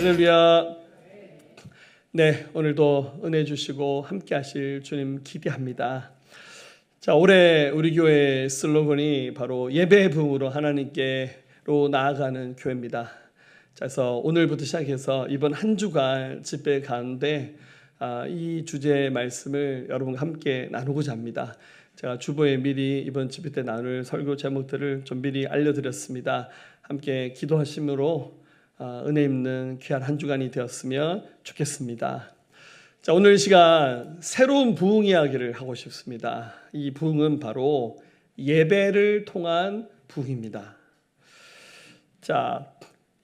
할렐루야. 네, 오늘도 은혜 주시고 함께 하실 주님 기대합니다. 자, 올해 우리 교회의 슬로건이 바로 예배의 부흥으로 하나님께로 나아가는 교회입니다. 자, 그래서 오늘부터 시작해서 이번 한 주간 집회 가운데 이 주제의 말씀을 여러분과 함께 나누고자 합니다. 제가 주보에 미리 이번 집회 때 나눌 설교 제목들을 좀 미리 알려드렸습니다. 함께 기도하심으로 은혜 있는 귀한 한 주간이 되었으면 좋겠습니다. 자, 오늘 시간 새로운 부흥 이야기를 하고 싶습니다. 이 부흥은 바로 예배를 통한 부흥입니다. 자,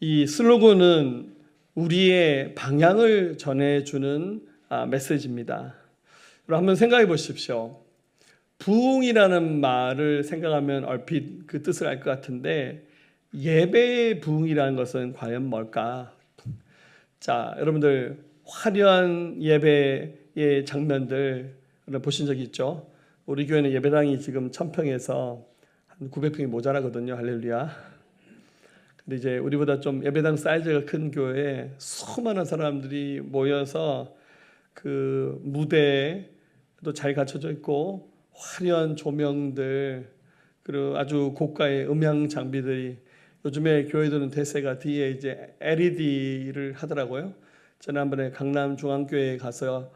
이 슬로건은 우리의 방향을 전해주는 메시지입니다. 여러분 한번 생각해 보십시오. 부흥이라는 말을 생각하면 얼핏 그 뜻을 알 것 같은데 예배의 부흥이라는 것은 과연 뭘까? 자, 여러분들 화려한 예배의 장면들 보신 적 있죠? 우리 교회는 예배당이 지금 1000평에서 한 900평이 모자라거든요. 할렐루야. 근데 이제 우리보다 좀 예배당 사이즈가 큰 교회에 수많은 사람들이 모여서 그 무대도 잘 갖춰져 있고 화려한 조명들 그리고 아주 고가의 음향 장비들이 요즘에 교회들은 대세가 뒤에 이제 LED를 하더라고요. 지난번에 강남 중앙교회에 가서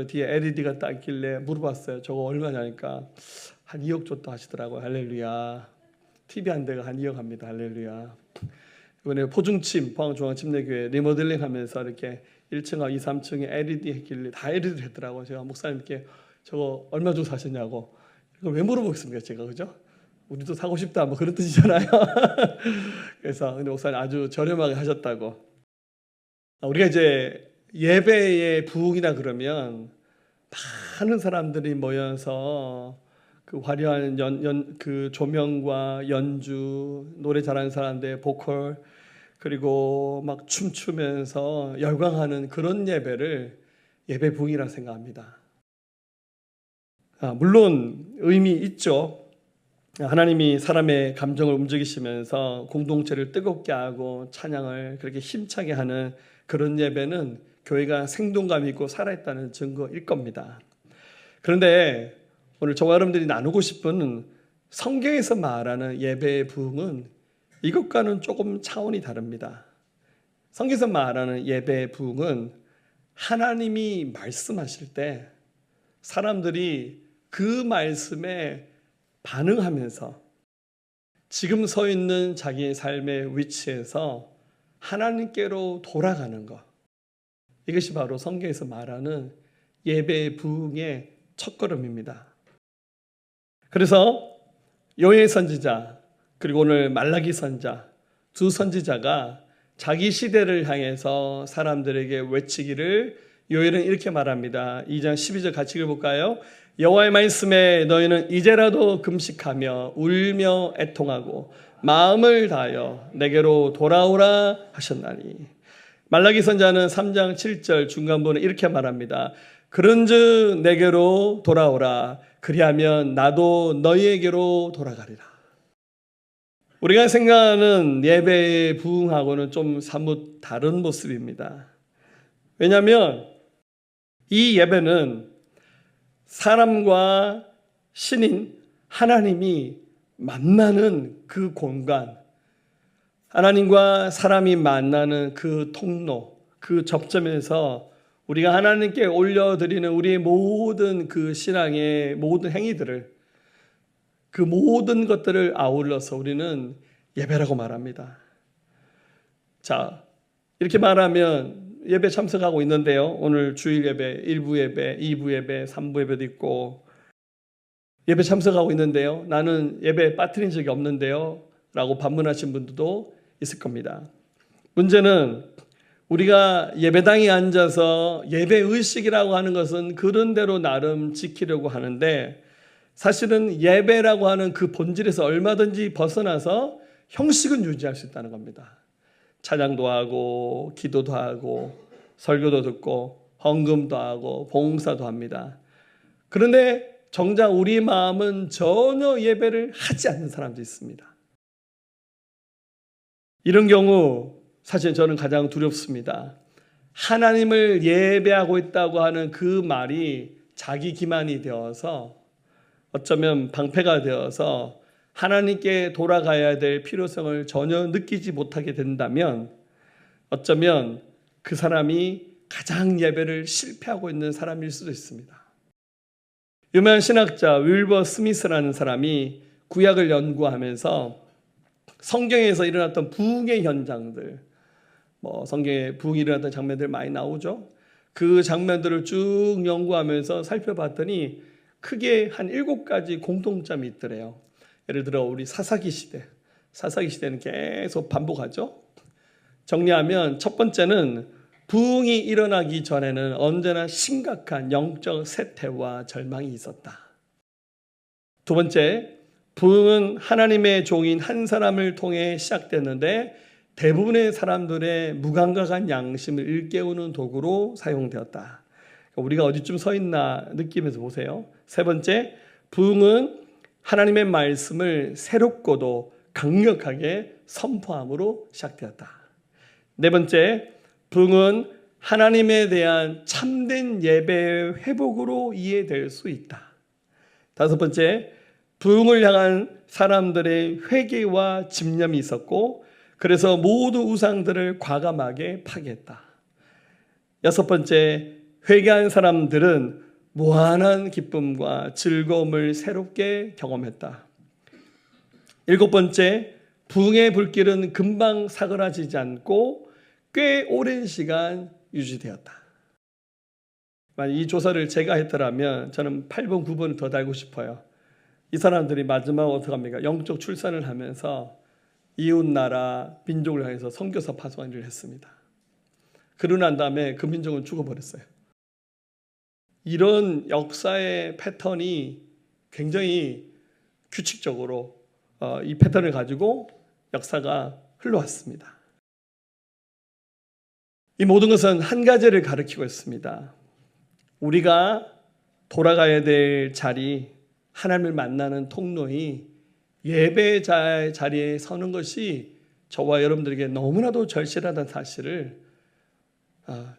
뒤에 LED가 딱 있길래 물어봤어요. 저거 얼마냐니까 한 2억 줬다 하시더라고요. 할렐루야. TV 한 대가 한 2억 합니다. 할렐루야. 이번에 포중침 포항중앙침례교회 리모델링 하면서 이렇게 1층하고 2, 3층에 LED 했길래 다 LED 했더라고요. 제가 목사님께 저거 얼마 주고 사셨냐고. 이걸 왜 물어보겠습니까 제가, 그죠? 우리도 사고 싶다 뭐 그런 뜻이잖아요. 그래서 근데 목사님 아주 저렴하게 하셨다고. 우리가 이제 예배의 부흥이나 그러면 많은 사람들이 모여서 그 화려한 그 조명과 연주, 노래 잘하는 사람들 보컬 그리고 막 춤추면서 열광하는 그런 예배를 예배 부흥이라고 생각합니다. 물론 의미 있죠. 하나님이 사람의 감정을 움직이시면서 공동체를 뜨겁게 하고 찬양을 그렇게 힘차게 하는 그런 예배는 교회가 생동감 있고 살아있다는 증거일 겁니다. 그런데 오늘 저와 여러분들이 나누고 싶은 성경에서 말하는 예배의 부흥은 이것과는 조금 차원이 다릅니다. 성경에서 말하는 예배의 부흥은 하나님이 말씀하실 때 사람들이 그 말씀에 반응하면서 지금 서 있는 자기의 삶의 위치에서 하나님께로 돌아가는 것, 이것이 바로 성경에서 말하는 예배의 부흥의 첫걸음입니다. 그래서 요엘 선지자 그리고 오늘 말라기 선지자 두 선지자가 자기 시대를 향해서 사람들에게 외치기를 요엘은 이렇게 말합니다. 2장 12절 같이 읽어볼까요? 여호와의 말씀에 너희는 이제라도 금식하며 울며 애통하고 마음을 다하여 내게로 돌아오라 하셨나니. 말라기 선지자는 3장 7절 중간부는 이렇게 말합니다. 그런즉 내게로 돌아오라 그리하면 나도 너희에게로 돌아가리라. 우리가 생각하는 예배의 부흥하고는 좀 사뭇 다른 모습입니다. 왜냐하면 이 예배는 사람과 신인 하나님이 만나는 그 공간, 하나님과 사람이 만나는 그 통로, 그 접점에서 우리가 하나님께 올려드리는 우리의 모든 그 신앙의 모든 행위들을, 그 모든 것들을 아울러서 우리는 예배라고 말합니다. 자, 이렇게 말하면 예배 참석하고 있는데요. 오늘 주일 예배, 1부 예배, 2부 예배, 3부 예배도 있고 예배 참석하고 있는데요. 나는 예배에 빠뜨린 적이 없는데요. 라고 반문하신 분들도 있을 겁니다. 문제는 우리가 예배당에 앉아서 예배의식이라고 하는 것은 그런 대로 나름 지키려고 하는데 사실은 예배라고 하는 그 본질에서 얼마든지 벗어나서 형식은 유지할 수 있다는 겁니다. 찬양도 하고 기도도 하고 설교도 듣고 헌금도 하고 봉사도 합니다. 그런데 정작 우리 마음은 전혀 예배를 하지 않는 사람도 있습니다. 이런 경우 사실 저는 가장 두렵습니다. 하나님을 예배하고 있다고 하는 그 말이 자기 기만이 되어서 어쩌면 방패가 되어서 하나님께 돌아가야 될 필요성을 전혀 느끼지 못하게 된다면 어쩌면 그 사람이 가장 예배를 실패하고 있는 사람일 수도 있습니다. 유명한 신학자 윌버 스미스라는 사람이 구약을 연구하면서 성경에서 일어났던 부흥의 현장들, 성경에 부흥이 일어났던 장면들 많이 나오죠. 그 장면들을 쭉 연구하면서 살펴봤더니 크게 한 7가지 공통점이 있더래요. 예를 들어 우리 사사기 시대는 계속 반복하죠. 정리하면 첫 번째는 부흥이 일어나기 전에는 언제나 심각한 영적 쇠퇴와 절망이 있었다. 두 번째, 부흥은 하나님의 종인 한 사람을 통해 시작됐는데 대부분의 사람들의 무감각한 양심을 일깨우는 도구로 사용되었다. 우리가 어디쯤 서 있나 느끼면서 보세요. 세 번째, 부흥은 하나님의 말씀을 새롭고도 강력하게 선포함으로 시작되었다. 네 번째, 부흥은 하나님에 대한 참된 예배의 회복으로 이해될 수 있다. 다섯 번째, 부흥을 향한 사람들의 회개와 집념이 있었고 그래서 모두 우상들을 과감하게 파괴했다. 여섯 번째, 회개한 사람들은 무한한 기쁨과 즐거움을 새롭게 경험했다. 일곱 번째, 부흥의 불길은 금방 사그라지지 않고 꽤 오랜 시간 유지되었다. 만약 이 조사를 제가 했더라면 저는 8번, 9번을 더 달고 싶어요. 이 사람들이 마지막으로 어떻게 합니까? 영적 출산을 하면서 이웃나라 민족을 향해서 선교사 파송한 일을 했습니다. 그러고 난 다음에 그 민족은 죽어버렸어요. 이런 역사의 패턴이 굉장히 규칙적으로 이 패턴을 가지고 역사가 흘러왔습니다. 이 모든 것은 한 가지를 가리키고 있습니다. 우리가 돌아가야 될 자리, 하나님을 만나는 통로이 예배자의 자리에 서는 것이 저와 여러분들에게 너무나도 절실하다는 사실을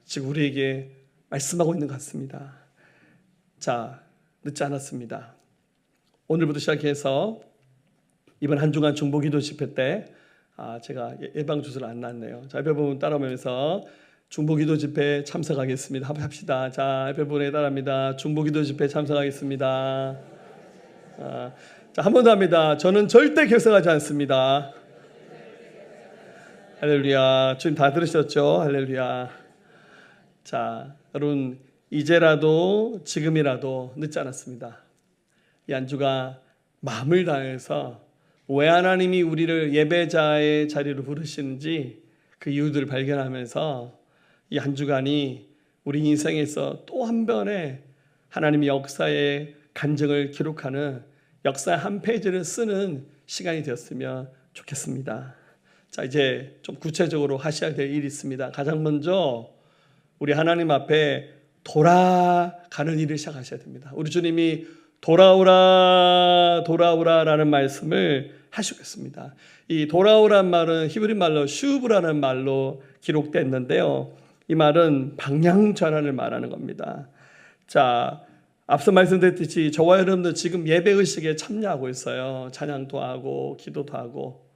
지금 우리에게 말씀하고 있는 것 같습니다. 자, 늦지 않았습니다. 오늘부터 시작해서 이번 한 주간 중보기도 집회 때 제가 예방 주소를 안 놨네요. 자, 옆에 부분 따라오면서 중보기도 집회 참석하겠습니다. 합시다. 자, 옆에 부분에 따라합니다. 중보기도 집회 참석하겠습니다. 자, 한 번 더 합니다. 저는 절대 결석하지 않습니다. 할렐루야. 주님 다 들으셨죠? 할렐루야. 자, 여러분 이제라도 지금이라도 늦지 않았습니다. 이 한 주가 마음을 다해서 왜 하나님이 우리를 예배자의 자리로 부르시는지 그 이유들을 발견하면서 이 한 주간이 우리 인생에서 또 한 번의 하나님의 역사의 간증을 기록하는 역사의 한 페이지를 쓰는 시간이 되었으면 좋겠습니다. 자, 이제 좀 구체적으로 하셔야 될 일이 있습니다. 가장 먼저 우리 하나님 앞에 돌아가는 일을 시작하셔야 됩니다. 우리 주님이 돌아오라 돌아오라라는 말씀을 하시겠습니다. 이 돌아오란 말은 히브리 말로 슈브라는 말로 기록됐는데요. 이 말은 방향 전환을 말하는 겁니다. 자, 앞서 말씀드렸듯이 저와 여러분들 지금 예배의식에 참여하고 있어요. 찬양도 하고 기도도 하고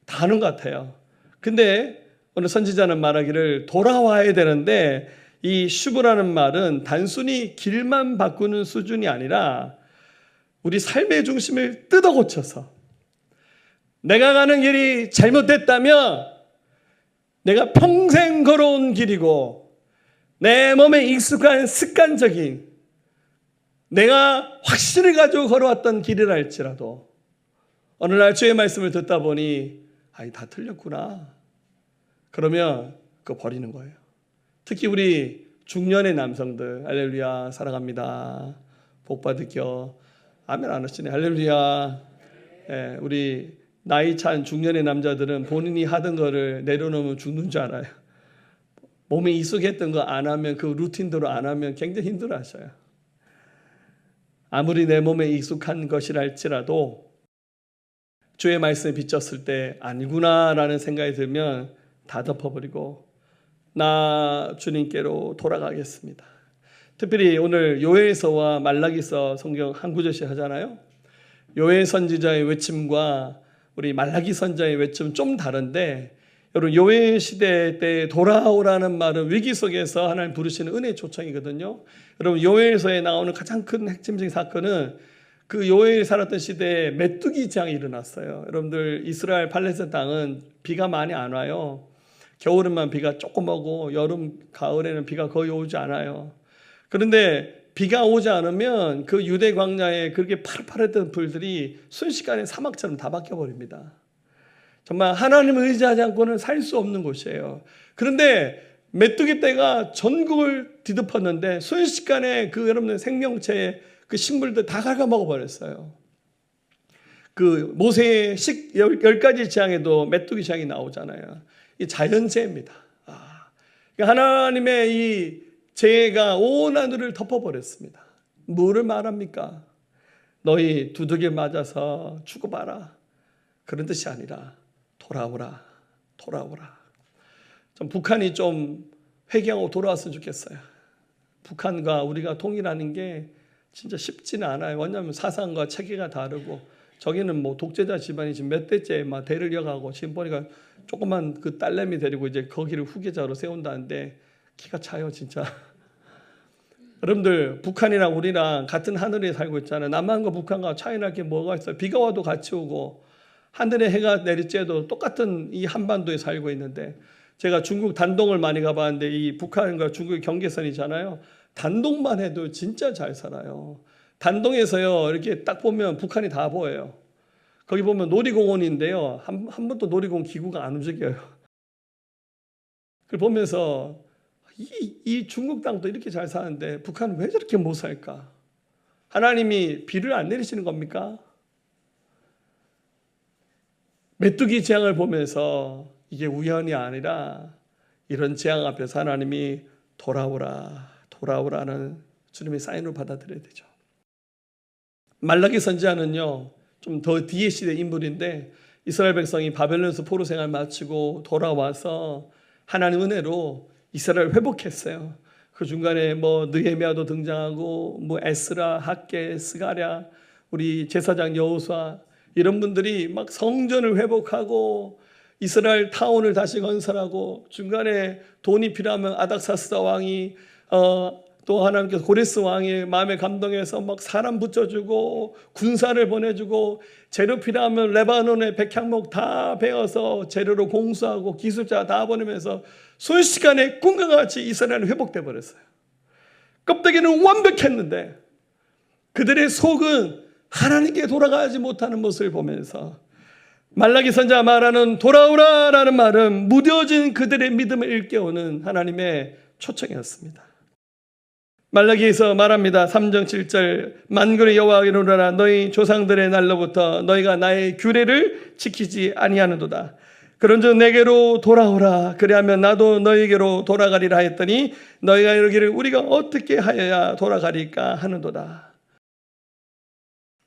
다 하는 것 같아요. 근데 오늘 선지자는 말하기를 돌아와야 되는데 이 슈브라는 말은 단순히 길만 바꾸는 수준이 아니라 우리 삶의 중심을 뜯어 고쳐서 내가 가는 길이 잘못됐다면 내가 평생 걸어온 길이고 내 몸에 익숙한 습관적인 내가 확신을 가지고 걸어왔던 길이라 할지라도 어느 날 주의 말씀을 듣다 보니 다 틀렸구나. 그러면 그거 버리는 거예요. 특히 우리 중년의 남성들 할렐루야 사랑합니다. 복 받을게요. 아멘 안 하시네. 할렐루야. 예, 우리 나이 찬 중년의 남자들은 본인이 하던 거를 내려놓으면 죽는 줄 알아요. 몸에 익숙했던 거 안 하면 그 루틴대로 안 하면 굉장히 힘들어 하셔요. 아무리 내 몸에 익숙한 것이라 할지라도 주의 말씀에 비쳤을 때 아니구나라는 생각이 들면 다 덮어버리고 나 주님께로 돌아가겠습니다. 특별히 오늘 요엘서와 말라기서 성경 한 구절씩 하잖아요. 요엘 선지자의 외침과 우리 말라기 선지자의 외침은 좀 다른데, 여러분 요엘 시대 때 돌아오라는 말은 위기 속에서 하나님 부르시는 은혜의 초청이거든요. 여러분 요엘서에 나오는 가장 큰 핵심적인 사건은 그 요엘이 살았던 시대에 메뚜기 재앙이 일어났어요. 여러분들 이스라엘 팔레스타인 땅은 비가 많이 안 와요. 겨울에만 비가 조금 오고 여름 가을에는 비가 거의 오지 않아요. 그런데 비가 오지 않으면 그 유대 광야에 그렇게 파릇파릇했던 풀들이 순식간에 사막처럼 다 바뀌어버립니다. 정말 하나님을 의지하지 않고는 살 수 없는 곳이에요. 그런데 메뚜기 떼가 전국을 뒤덮었는데 순식간에 그 여러분들 생명체의 그 식물들 다 갉아먹어 버렸어요. 그 모세의 10가지 재앙에도 메뚜기 재앙이 나오잖아요. 이 자연재해입니다. 그러니까 하나님의 이 재해가 온 하늘을 덮어버렸습니다. 뭐를 말합니까? 너희 두들겨 맞아서 죽어봐라. 그런 뜻이 아니라 돌아오라, 돌아오라. 좀 북한이 좀 회개하고 돌아왔으면 좋겠어요. 북한과 우리가 통일하는 게 진짜 쉽지는 않아요. 왜냐하면 사상과 체계가 다르고, 저기는 뭐 독재자 집안이 지금 몇 대째 막 대를 이어가고, 지금 보니까 조그만 그 딸내미 데리고 이제 거기를 후계자로 세운다는데 기가 차요, 진짜. 여러분들 북한이랑 우리랑 같은 하늘에 살고 있잖아요. 남한과 북한과 차이 날 게 뭐가 있어요? 비가 와도 같이 오고 하늘에 해가 내리쬐도 똑같은 이 한반도에 살고 있는데, 제가 중국 단동을 많이 가봤는데 이 북한과 중국의 경계선이잖아요. 단동만 해도 진짜 잘 살아요. 단동에서요 이렇게 딱 보면 북한이 다 보여요. 거기 보면 놀이공원인데요, 한 번도 놀이공원 기구가 안 움직여요. 그걸 보면서 이 중국 땅도 이렇게 잘 사는데 북한은 왜 저렇게 못 살까? 하나님이 비를 안 내리시는 겁니까? 메뚜기 재앙을 보면서 이게 우연이 아니라 이런 재앙 앞에서 하나님이 돌아오라, 돌아오라는 주님의 사인으로 받아들여야 되죠. 말라기 선지자는요 좀 더 뒤에 시대 인물인데, 이스라엘 백성이 바벨론에서 포로 생활 마치고 돌아와서 하나님 은혜로 이스라엘을 회복했어요. 그 중간에 뭐 느헤미야도 등장하고 뭐 에스라, 학개, 스가랴, 우리 제사장 여호수아, 이런 분들이 막 성전을 회복하고 이스라엘 타운을 다시 건설하고, 중간에 돈이 필요하면 아닥사스다 왕이 또 하나님께서 고레스 왕의 마음에 감동해서 막 사람 붙여주고 군사를 보내주고, 재료 필요하면 레바논의 백향목 다 베어서 재료로 공수하고 기술자 다 보내면서 순식간에 꿈과 같이 이스라엘은 회복돼 버렸어요. 껍데기는 완벽했는데 그들의 속은 하나님께 돌아가지 못하는 모습을 보면서, 말라기 선지자가 말하는 돌아오라라는 말은 무뎌진 그들의 믿음을 일깨우는 하나님의 초청이었습니다. 말라기에서 말합니다. 3장 7절 만군의 여호와가 이르노라, 너희 조상들의 날로부터 너희가 나의 규례를 지키지 아니하는도다. 그런즉 내게로 돌아오라, 그리하면 나도 너희에게로 돌아가리라 했더니 너희가 이르기를 우리가 어떻게 하여야 돌아가리까 하는도다.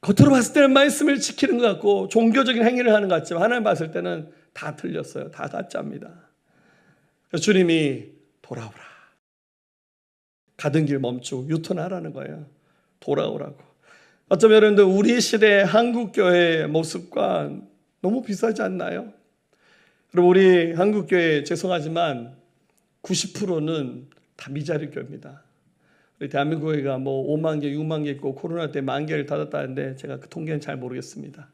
겉으로 봤을 때는 말씀을 지키는 것 같고 종교적인 행위를 하는 것 같지만 하나님 봤을 때는 다 틀렸어요. 다 가짜입니다. 그래서 주님이 돌아오라, 가던 길 멈추고 유턴하라는 거예요. 돌아오라고. 어쩌면 여러분들 우리 시대 한국교회의 모습과 너무 비슷하지 않나요? 그리고 우리 한국교회 죄송하지만 90%는 다 미자리 교회입니다. 우리 대한민국 교회가 뭐 5만 개, 6만 개 있고 코로나 때 10,000개를 닫았다는데 제가 그 통계는 잘 모르겠습니다.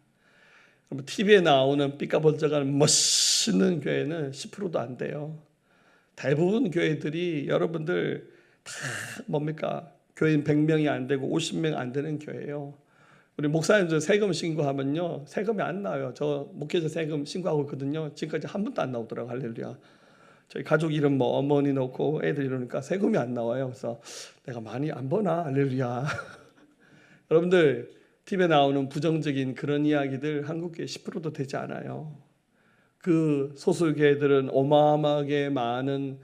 TV에 나오는 삐까번쩍한 멋있는 교회는 10%도 안 돼요. 대부분 교회들이 여러분들 다 뭡니까? 교인 100명이 안 되고 50명 안 되는 교회예요. 우리 목사님들 세금 신고하면요 세금이 안 나와요. 저 목회자 세금 신고하고 있거든요. 지금까지 한 번도 안 나오더라고요. 할렐루야. 저희 가족 이름 뭐 어머니 넣고 애들 이러니까 세금이 안 나와요. 그래서 내가 많이 안 버나? 할렐루야. 여러분들 TV에 나오는 부정적인 그런 이야기들 한국교회 10%도 되지 않아요. 그 소수교회들은 어마어마하게 많은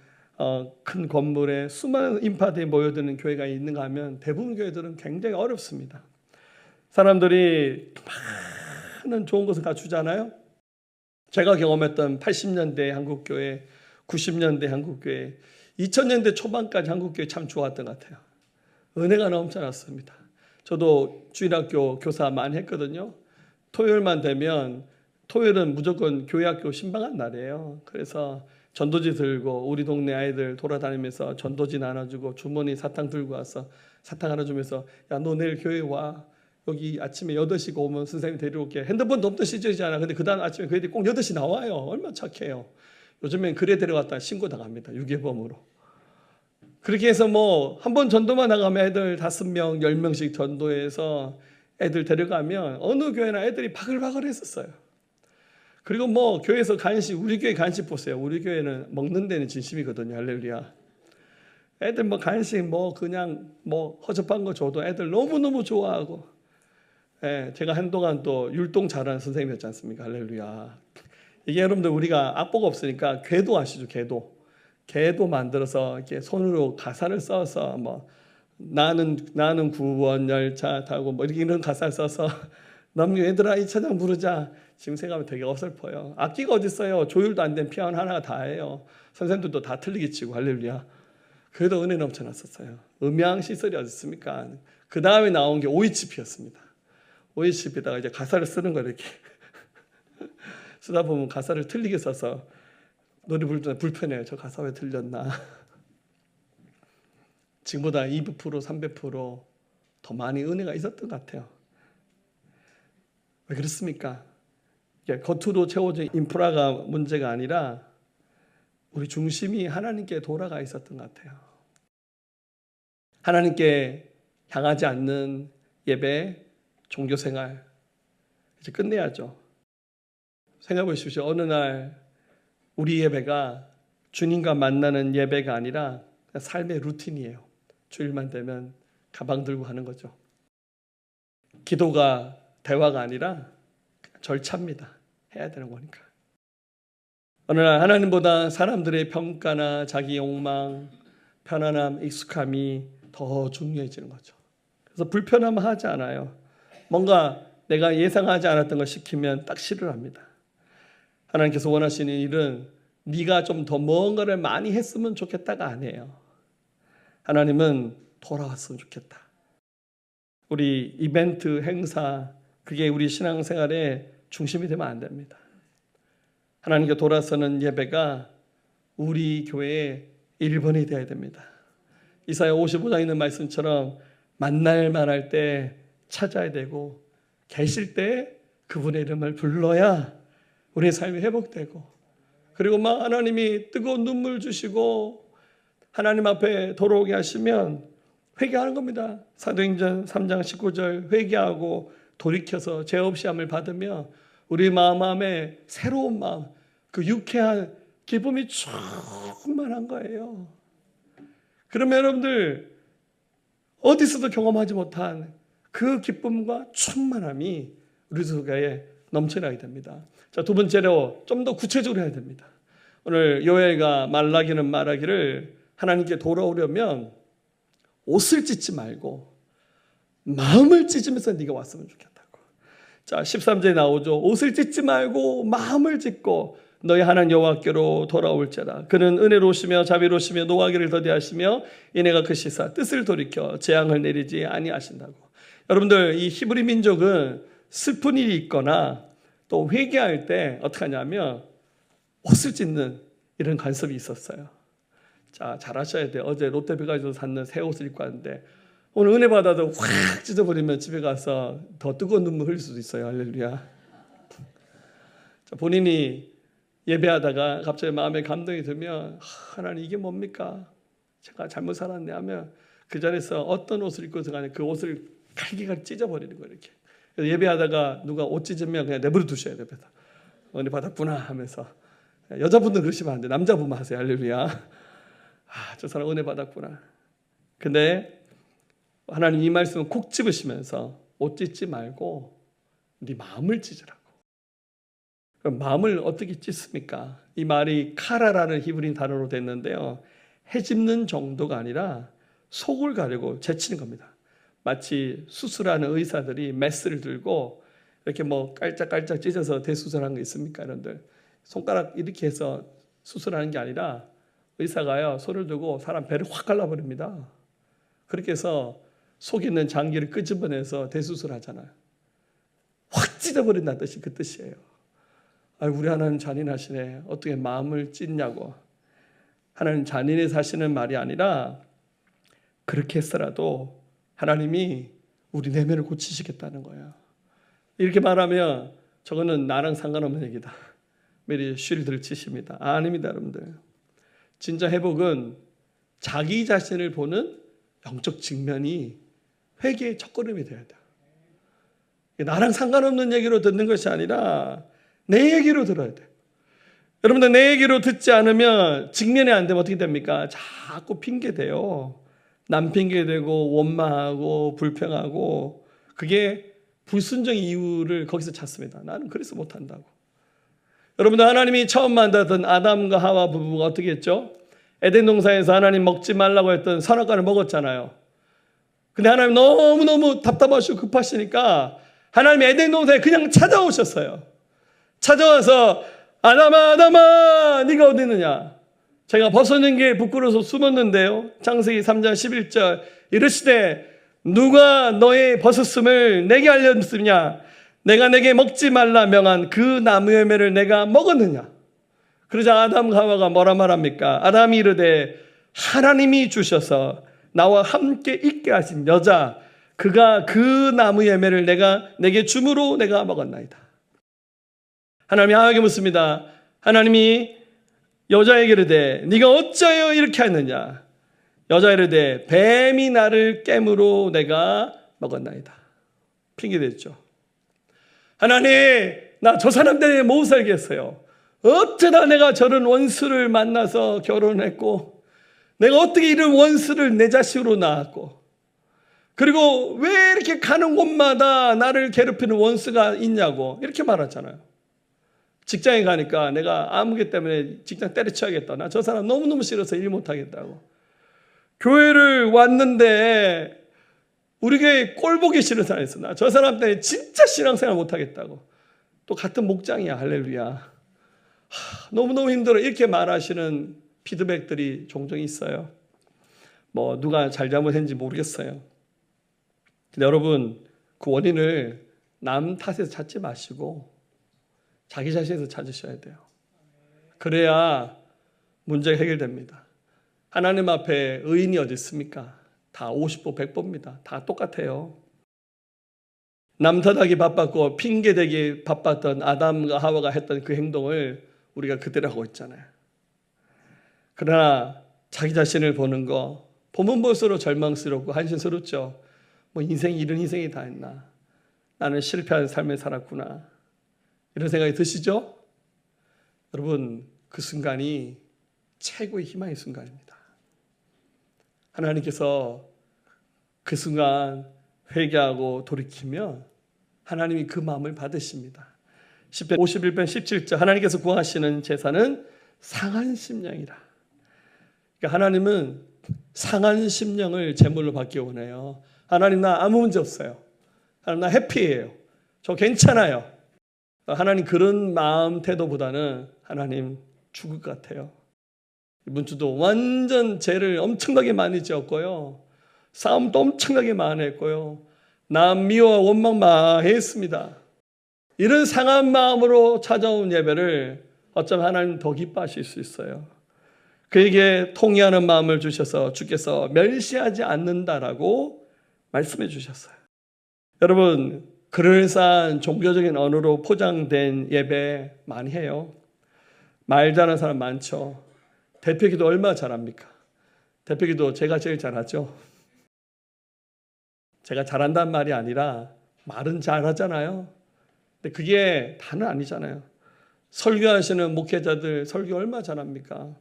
큰 건물에 수많은 인파들이 모여드는 교회가 있는가 하면 대부분 교회들은 굉장히 어렵습니다. 사람들이 많은 좋은 것을 갖추잖아요. 제가 경험했던 80년대 한국교회, 90년대 한국교회, 2000년대 초반까지 한국교회 참 좋았던 것 같아요. 은혜가 넘쳐났습니다. 저도 주일학교 교사 많이 했거든요. 토요일만 되면 토요일은 무조건 교회학교 신방한 날이에요. 그래서 전도지 들고 우리 동네 아이들 돌아다니면서 전도지 나눠주고 주머니 사탕 들고 와서 사탕 하나 주면서 야, 너 내일 교회 와. 여기 아침에 8시가 오면 선생님이 데려올게. 핸드폰도 없던 시절이잖아. 근데 그 다음 아침에 그 애들이 꼭 8시 나와요. 얼마나 착해요. 요즘엔 그래 데려갔다 신고 당합니다. 유괴범으로. 그렇게 해서 뭐 한 번 전도만 나가면 애들 5명, 10명씩 전도해서 애들 데려가면 어느 교회나 애들이 바글바글 했었어요. 그리고 뭐 교회에서 간식, 우리 교회 간식 보세요. 우리 교회는 먹는 데는 진심이거든요. 할렐루야. 애들 뭐 간식 뭐 그냥 뭐 허접한 거 줘도 애들 너무너무 좋아하고. 예, 제가 한동안 또 율동 잘하는 선생님이었지 않습니까? 할렐루야. 이게 여러분들 우리가 악보가 없으니까 궤도 아시죠? 궤도 만들어서 이렇게 손으로 가사를 써서 뭐 나는 구원 열차 타고 뭐 이런 가사를 써서 남녀 얘들아 이 찬양 부르자. 지금 생각하면 되게 어설퍼요. 악기가 어디 있어요? 조율도 안 된 피아노 하나가 다예요. 선생님들도 다 틀리게 치고 할렐루야. 그래도 은혜 넘쳐났었어요. 음향 시설이 어디 있습니까? 그 다음에 나온 게 OHP였습니다. OHP에다가 이제 가사를 쓰는 거 이렇게 쓰다 보면 가사를 틀리게 써서 노래 부를 때 불편해요. 저 가사 왜 틀렸나? 지금보다 200%, 300%더 많이 은혜가 있었던 것 같아요. 왜 그렇습니까? 겉으로 채워진 인프라가 문제가 아니라 우리 중심이 하나님께 돌아가 있었던 것 같아요. 하나님께 향하지 않는 예배, 종교생활 이제 끝내야죠. 생각해 보십시오. 어느 날 우리 예배가 주님과 만나는 예배가 아니라 삶의 루틴이에요. 주일만 되면 가방 들고 가는 거죠. 기도가 대화가 아니라 절차입니다. 해야 되는 거니까. 어느 날 하나님보다 사람들의 평가나 자기 욕망, 편안함, 익숙함이 더 중요해지는 거죠. 그래서 불편함 하지 않아요. 뭔가 내가 예상하지 않았던 걸 시키면 딱 싫어합니다. 하나님께서 원하시는 일은 네가 좀 더 뭔가를 많이 했으면 좋겠다가 아니에요. 하나님은 돌아왔으면 좋겠다. 우리 이벤트, 행사 그게 우리 신앙생활의 중심이 되면 안 됩니다. 하나님께 돌아서는 예배가 우리 교회의 1번이 되어야 됩니다. 이사야 55장에 있는 말씀처럼 만날 만할 때 찾아야 되고 계실 때 그분의 이름을 불러야 우리의 삶이 회복되고 그리고 막 하나님이 뜨거운 눈물 주시고 하나님 앞에 돌아오게 하시면 회개하는 겁니다. 사도행전 3장 19절 회개하고 돌이켜서 죄 없이 함을 받으며 우리 마음에 새로운 마음 그 유쾌한 기쁨이 충만한 거예요. 그러면 여러분들 어디서도 경험하지 못한 그 기쁨과 충만함이 우리 속에 넘쳐나게 됩니다. 자, 두 번째로 좀 더 구체적으로 해야 됩니다. 오늘 요엘과 말라기는 말하기를 하나님께 돌아오려면 옷을 찢지 말고 마음을 찢으면서 네가 왔으면 좋겠다고. 자, 13절에 나오죠. 옷을 찢지 말고 마음을 찢고 너희 하나님 여호와께로 돌아올지어다. 그는 은혜로우시며 자비로우시며 노하기를 더디하시며 이내가 그 시사 뜻을 돌이켜 재앙을 내리지 아니하신다고. 여러분들 이 히브리 민족은 슬픈 일이 있거나 또 회개할 때 어떻게 하냐면 옷을 찢는 이런 관습이 있었어요. 자, 잘 하셔야 돼요. 어제 롯데백화점에서 샀는 새 옷을 입고 왔는데 오늘 은혜 받아도 확 찢어버리면 집에 가서 더 뜨거운 눈물 흘릴 수도 있어요. 할렐루야. 자, 본인이 예배하다가 갑자기 마음에 감동이 들면 하나님 이게 뭡니까? 제가 잘못 살았네 하면 그 자리에서 어떤 옷을 입고 들어가냐 그 옷을 칼기가 찢어버리는 거예요. 이렇게. 그래서 예배하다가 누가 옷 찢으면 그냥 내버려 두셔야 돼요. 은혜 받았구나 하면서. 여자분들 그러시면 안 돼. 남자분만 하세요. 할렐루야. 아, 저 사람 은혜 받았구나. 근데 하나님 이 말씀을 콕 집으시면서 옷 찢지 말고 네 마음을 찢으라고. 그럼 마음을 어떻게 찢습니까? 이 말이 카라라는 히브리 단어로 됐는데요. 해집는 정도가 아니라 속을 가리고 제치는 겁니다. 마치 수술하는 의사들이 메스를 들고 이렇게 뭐 깔짝깔짝 찢어서 대수술하는 거 있습니까? 여러분들 손가락 이렇게 해서 수술하는 게 아니라 의사가요 손을 두고 사람 배를 확 갈라버립니다. 그렇게 해서 속에 있는 장기를 끄집어내서 대수술하잖아요. 확 찢어버린다는 뜻이 그 뜻이에요. 우리 하나님 잔인하시네. 어떻게 마음을 찢냐고. 하나님 잔인해서 하시는 말이 아니라 그렇게 했더라도 하나님이 우리 내면을 고치시겠다는 거예요. 이렇게 말하면 저거는 나랑 상관없는 얘기다. 매일 쉴드를 치십니다. 아닙니다, 여러분들. 진짜 회복은 자기 자신을 보는 영적 측면이 회개의 첫걸음이 되어야 돼요. 나랑 상관없는 얘기로 듣는 것이 아니라 내 얘기로 들어야 돼요. 여러분들 내 얘기로 듣지 않으면 직면이 안 되면 어떻게 됩니까? 자꾸 핑계대요. 남 핑계대고 원망하고 불평하고 그게 불순종의 이유를 거기서 찾습니다. 나는 그래서 못한다고. 여러분들 하나님이 처음 만들었던 아담과 하와 부부가 어떻게 했죠? 에덴 동산에서 하나님 먹지 말라고 했던 선악과를 먹었잖아요. 근데 하나님 너무너무 답답하시고 급하시니까 하나님이 에덴 동산에 그냥 찾아오셨어요. 찾아와서 아담아 네가 어디 있느냐? 제가 벗어진 게 부끄러워서 숨었는데요. 창세기 3장 11절 이르시되 누가 너의 벗었음을 내게 알렸으냐? 내가 내게 먹지 말라 명한 그 나무의 열매를 내가 먹었느냐? 그러자 아담과 하와가 뭐라 말합니까? 아담이 이르되 하나님이 주셔서 나와 함께 있게 하신 여자 그가 그 나무의 열매를 내게 주므로 내가 먹었나이다. 하나님이 하와에게 묻습니다. 하나님이 여자에게 이르되 네가 어찌하여 이렇게 했느냐? 여자가 이르되 뱀이 나를 깨므로 내가 먹었나이다. 핑계댔죠. 하나님 나 저 사람 때문에 못 살겠어요. 어쩌다 내가 저런 원수를 만나서 결혼했고 내가 어떻게 이런 원수를 내 자식으로 낳았고 그리고 왜 이렇게 가는 곳마다 나를 괴롭히는 원수가 있냐고 이렇게 말하잖아요. 직장에 가니까 내가 아무개 때문에 직장 때려쳐야겠다. 나 저 사람 너무너무 싫어서 일 못하겠다고. 교회를 왔는데 우리 교회에 꼴 보기 싫은 사람이 있어. 나 저 사람 때문에 진짜 신앙생활 못하겠다고. 또 같은 목장이야. 할렐루야. 너무너무 힘들어. 이렇게 말하시는 피드백들이 종종 있어요. 뭐 누가 잘잘못했는지 모르겠어요. 근데 여러분 그 원인을 남 탓에서 찾지 마시고 자기 자신에서 찾으셔야 돼요. 그래야 문제가 해결됩니다. 하나님 앞에 의인이 어디 있습니까? 다 50보 100보입니다. 다 똑같아요. 남 탓하기 바빴고 핑계대기 바빴던 아담과 하와가 했던 그 행동을 우리가 그대로 하고 있잖아요. 그러나 자기 자신을 보는 거 보면 볼수록 절망스럽고 한심스럽죠. 뭐 인생이 이런 인생이 다 했나? 나는 실패한 삶을 살았구나. 이런 생각이 드시죠? 여러분 그 순간이 최고의 희망의 순간입니다. 하나님께서 그 순간 회개하고 돌이키면 하나님이 그 마음을 받으십니다. 시편 51편 17절 하나님께서 구하시는 제사는 상한 심령이라. 그러니까 하나님은 상한 심령을 제물로 받기 원해요. 하나님 나 아무 문제 없어요. 하나님 나 해피해요. 저 괜찮아요. 하나님 그런 마음 태도보다는 하나님 죽을 것 같아요. 이번 주도 완전 죄를 엄청나게 많이 지었고요. 싸움도 엄청나게 많이 했고요. 남 미워와 원망 많이 했습니다. 이런 상한 마음으로 찾아온 예배를 어쩌면 하나님 더 기뻐하실 수 있어요. 그에게 통회하는 마음을 주셔서 주께서 멸시하지 않는다라고 말씀해 주셨어요. 여러분 그럴싸한 종교적인 언어로 포장된 예배 많이 해요. 말 잘하는 사람 많죠. 대표기도 얼마나 잘합니까? 대표기도 제가 제일 잘하죠. 제가 잘한다는 말이 아니라 말은 잘하잖아요. 근데 그게 다는 아니잖아요. 설교하시는 목회자들 설교 얼마나 잘합니까?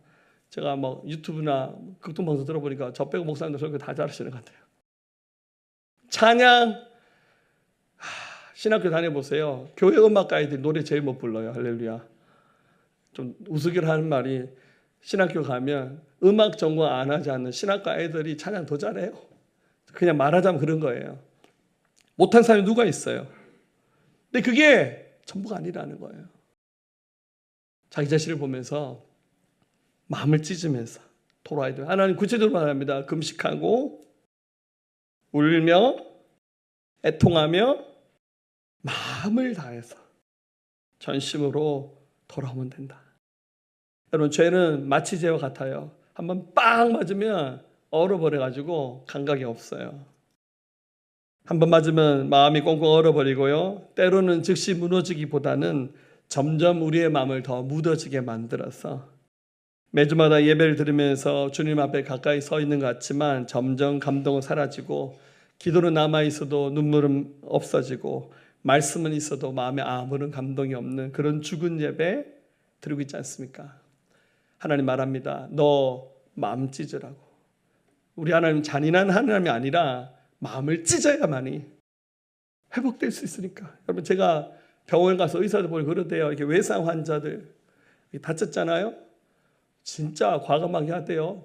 제가 뭐 유튜브나 극동방송 들어보니까 저 빼고 목사님들 설교 다 잘하시는 것 같아요. 찬양 신학교 다녀보세요. 교회 음악가 애들이 노래 제일 못 불러요. 할렐루야. 좀 우스개로 하는 말이 신학교 가면 음악 전공 안 하지 않는 신학과 애들이 찬양 더 잘해요. 그냥 말하자면 그런 거예요. 못한 사람이 누가 있어요. 근데 그게 전부가 아니라는 거예요. 자기 자신을 보면서 마음을 찢으면서 돌아야 돼요. 하나님 구체적으로 말합니다. 금식하고 울며 애통하며 마음을 다해서 전심으로 돌아오면 된다. 여러분, 죄는 마취제와 같아요. 한번 빵 맞으면 얼어버려가지고 감각이 없어요. 한번 맞으면 마음이 꽁꽁 얼어버리고요. 때로는 즉시 무너지기보다는 점점 우리의 마음을 더 묻어지게 만들어서 매주마다 예배를 드리면서 주님 앞에 가까이 서 있는 것 같지만 점점 감동은 사라지고 기도는 남아있어도 눈물은 없어지고 말씀은 있어도 마음에 아무런 감동이 없는 그런 죽은 예배 드리고 있지 않습니까? 하나님 말합니다. 너 마음 찢으라고. 우리 하나님 잔인한 하나님이 아니라 마음을 찢어야만이 회복될 수 있으니까. 여러분, 제가 병원 가서 의사들 보고 그러대요. 이렇게 외상 환자들 다쳤잖아요. 진짜 과감하게 하대요.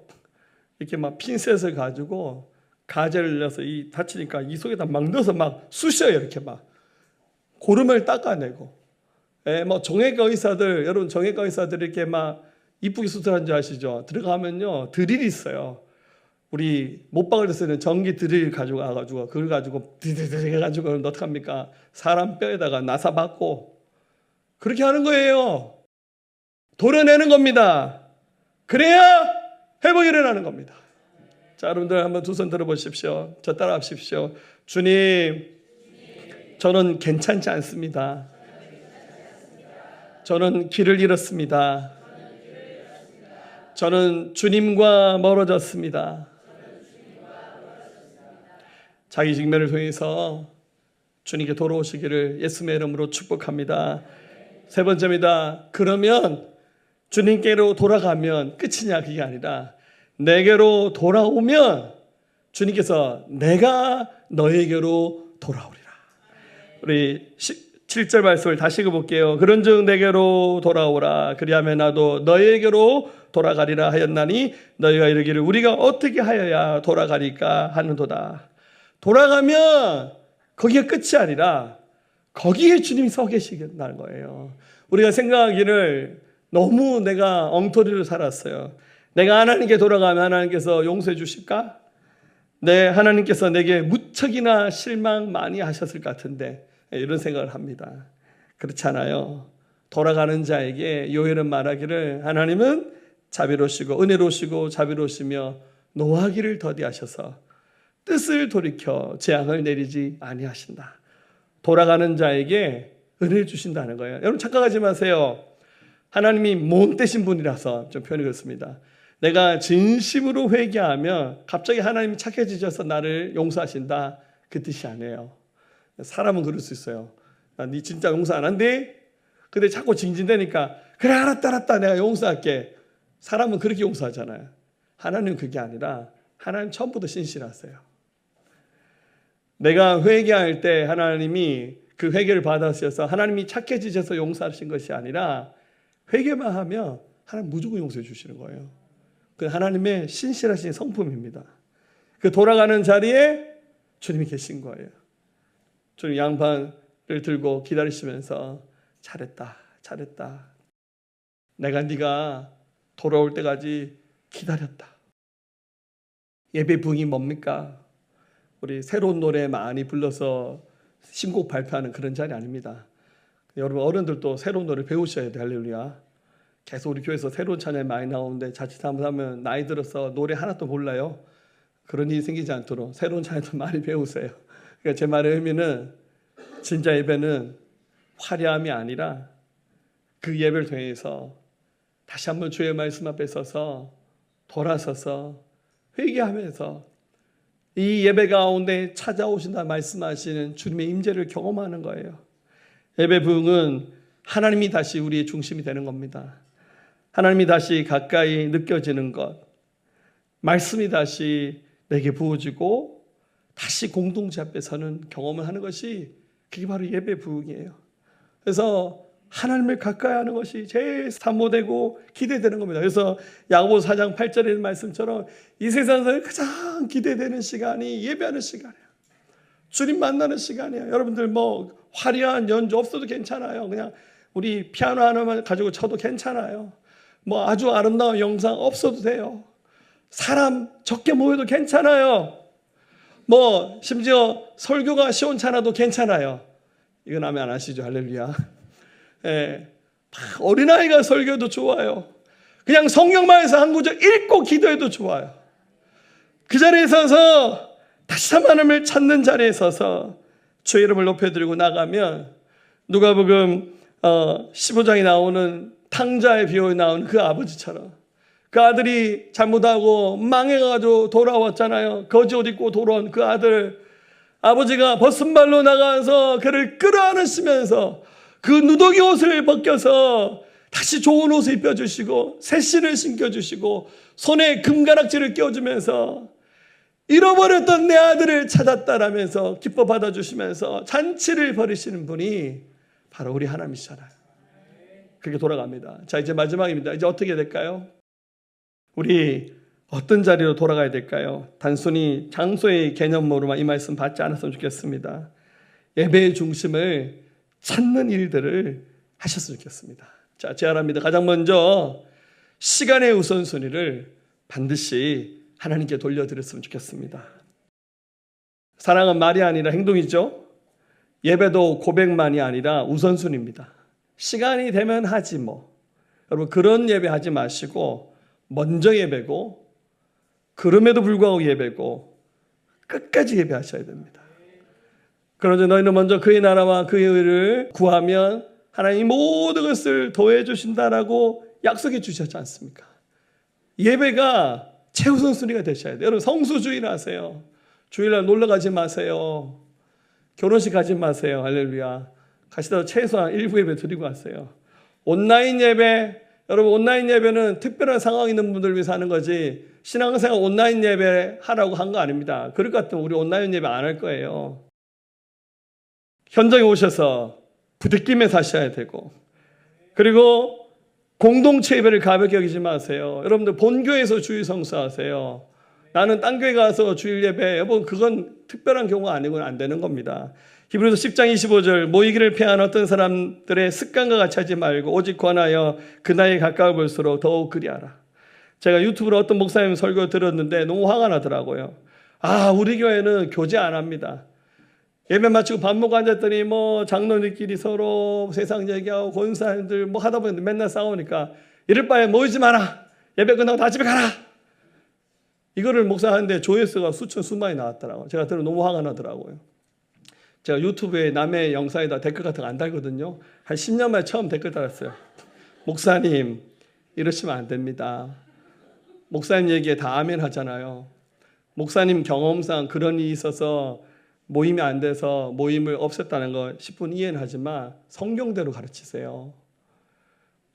이렇게 막 핀셋을 가지고 가젤을 넣어서 이 다치니까 이 속에다 막 넣어서 막 쑤셔요. 이렇게 막 고름을 닦아내고. 뭐 정형외과 의사들, 여러분 정형외과 의사들 이렇게 막 이쁘게 수술한 줄 아시죠? 들어가면요 드릴이 있어요. 우리 못박을 쓰는 전기 드릴 가지고 와가지고 그걸 가지고 드드드 해가지고 어떡합니까? 사람 뼈에다가 나사 받고 그렇게 하는 거예요. 도려내는 겁니다. 그래야 회복이 일어나는 겁니다. 자, 여러분들 한번 두 손 들어보십시오. 저 따라하십시오. 주님, 저는 괜찮지 않습니다. 저는 길을 잃었습니다. 저는 주님과 멀어졌습니다. 자기 직면을 통해서 주님께 돌아오시기를 예수님의 이름으로 축복합니다. 세 번째입니다. 그러면 주님께로 돌아가면 끝이냐, 그게 아니라 내게로 돌아오면 주님께서 내가 너에게로 돌아오리라. 우리 7절 말씀을 다시 읽어볼게요. 그런즉 내게로 돌아오라. 그리하면 나도 너에게로 돌아가리라 하였나니 너희가 이르기를 우리가 어떻게 하여야 돌아가리까 하는도다. 돌아가면 거기가 끝이 아니라 거기에 주님이 서 계시겠다는 거예요. 우리가 생각하기를 너무 내가 엉터리로 살았어요. 내가 하나님께 돌아가면 하나님께서 용서해 주실까? 네, 하나님께서 내게 무척이나 실망 많이 하셨을 것 같은데 이런 생각을 합니다. 그렇지 않아요. 돌아가는 자에게 요엘은 말하기를 하나님은 자비로우시고 은혜로우시고 자비로우시며 노하기를 더디하셔서 뜻을 돌이켜 재앙을 내리지 아니하신다. 돌아가는 자에게 은혜를 주신다는 거예요. 여러분 착각하지 마세요. 하나님이 못되신 분이라서 좀 표현이 그렇습니다. 내가 진심으로 회개하면 갑자기 하나님이 착해지셔서 나를 용서하신다, 그 뜻이 아니에요. 사람은 그럴 수 있어요. 네 진짜 용서 안 한대? 근데 자꾸 징징대니까 그래 알았다 내가 용서할게. 사람은 그렇게 용서하잖아요. 하나님은 그게 아니라 하나님 처음부터 신실하세요. 내가 회개할 때 하나님이 그 회개를 받으셔서 하나님이 착해지셔서 용서하신 것이 아니라 회개만 하면 하나님 무조건 용서해 주시는 거예요. 그 하나님의 신실하신 성품입니다. 그 돌아가는 자리에 주님이 계신 거예요. 주님 양반을 들고 기다리시면서 잘했다. 내가 네가 돌아올 때까지 기다렸다. 예배 부흥이 뭡니까? 우리 새로운 노래 많이 불러서 신곡 발표하는 그런 자리 아닙니다. 여러분 어른들도 새로운 노래 배우셔야 돼요. 할렐루야. 계속 우리 교회에서 새로운 찬양이 많이 나오는데 자칫 잘못하면 나이 들어서 노래 하나도 몰라요. 그런 일이 생기지 않도록 새로운 찬양도 많이 배우세요. 그러니까 제 말의 의미는 진짜 예배는 화려함이 아니라 그 예배를 통해서 다시 한번 주의 말씀 앞에 서서 돌아서서 회개하면서 이 예배 가운데 찾아오신다 말씀하시는 주님의 임재를 경험하는 거예요. 예배 부흥은 하나님이 다시 우리의 중심이 되는 겁니다. 하나님이 다시 가까이 느껴지는 것, 말씀이 다시 내게 부어지고 다시 공동체 앞에 서는 경험을 하는 것이 그게 바로 예배 부흥이에요. 그래서 하나님을 가까이 하는 것이 제일 사모되고 기대되는 겁니다. 그래서 야고보서 4장 8절에 있는 말씀처럼 이 세상에서 가장 기대되는 시간이 예배하는 시간이에요. 주님 만나는 시간이에요. 여러분들 뭐 화려한 연주 없어도 괜찮아요. 그냥 우리 피아노 하나만 가지고 쳐도 괜찮아요. 뭐 아주 아름다운 영상 없어도 돼요. 사람 적게 모여도 괜찮아요. 뭐 심지어 설교가 시원찮아도 괜찮아요. 이건 하면 안 하시죠. 할렐루야. 예. 어린아이가 설교도 좋아요. 그냥 성경만에서 한 구절 읽고 기도해도 좋아요. 그 자리에 서서 다시 한번 하나님을 찾는 자리에 서서 주의 이름을 높여드리고 나가면 누가복음 15장에 나오는 탕자의 비유에 나오는 그 아버지처럼 그 아들이 잘못하고 망해가지고 돌아왔잖아요. 거지 옷 입고 돌아온 그 아들, 아버지가 벗은발로 나가서 그를 끌어안으시면서 그 누더기 옷을 벗겨서 다시 좋은 옷을 입혀주시고 새 신을 신겨주시고 손에 금가락지를 껴주면서 잃어버렸던 내 아들을 찾았다라면서 기뻐 받아주시면서 잔치를 벌이시는 분이 바로 우리 하나님이시잖아요. 그렇게 돌아갑니다. 자, 이제 마지막입니다. 이제 어떻게 될까요? 우리 어떤 자리로 돌아가야 될까요? 단순히 장소의 개념으로만 이 말씀 받지 않았으면 좋겠습니다. 예배의 중심을 찾는 일들을 하셨으면 좋겠습니다. 자, 제안합니다. 가장 먼저 시간의 우선순위를 반드시 하나님께 돌려드렸으면 좋겠습니다. 사랑은 말이 아니라 행동이죠. 예배도 고백만이 아니라 우선순위입니다. 시간이 되면 하지 뭐. 여러분 그런 예배 하지 마시고 먼저 예배고 그럼에도 불구하고 예배고 끝까지 예배하셔야 됩니다. 그러자 너희는 먼저 그의 나라와 그의 의를 구하면 하나님이 모든 것을 더해 주신다라고 약속해 주셨지 않습니까? 예배가 최우선순위가 되셔야 돼요. 여러분 성수주일 하세요. 주일날 놀러 가지 마세요. 결혼식 가지 마세요. 할렐루야. 가시다가 최소한 일부 예배 드리고 가세요. 온라인 예배, 여러분 온라인 예배는 특별한 상황 있는 분들을 위해서 하는 거지 신앙생활 온라인 예배 하라고 한 거 아닙니다. 그럴 것 같으면 우리 온라인 예배 안 할 거예요. 현장에 오셔서 부대끼며 사셔야 되고 그리고 공동체 예배를 가볍게 여기지 마세요. 여러분들 본교회에서 주일 성수하세요. 나는 딴 교회 가서 주일 예배, 여러분 그건 특별한 경우가 아니고는 안 되는 겁니다. 히브리서 10장 25절 모이기를 피한 어떤 사람들의 습관과 같이 하지 말고 오직 권하여 그 나이에 가까워 볼수록 더욱 그리하라. 제가 유튜브로 어떤 목사님 설교 들었는데 너무 화가 나더라고요. 우리 교회는 교제 안 합니다. 예배 마치고 밥 먹고 앉았더니 뭐 장로들끼리 서로 세상 얘기하고 권사님들 뭐 하다 보니 맨날 싸우니까 이럴 바에 모이지 마라. 예배 끝나고 다 집에 가라. 이거를 목사 하는데 조회수가 수천 수만이 나왔더라고요. 제가 들으면 너무 화가 나더라고요. 제가 유튜브에 남의 영상에다 댓글 같은 거 안 달거든요. 한 10년 만에 처음 댓글 달았어요. 목사님 이러시면 안 됩니다. 목사님 얘기에 다 아멘 하잖아요. 목사님 경험상 그런 일이 있어서 모임이 안 돼서 모임을 없앴다는 거 10분 이해는 하지만 성경대로 가르치세요.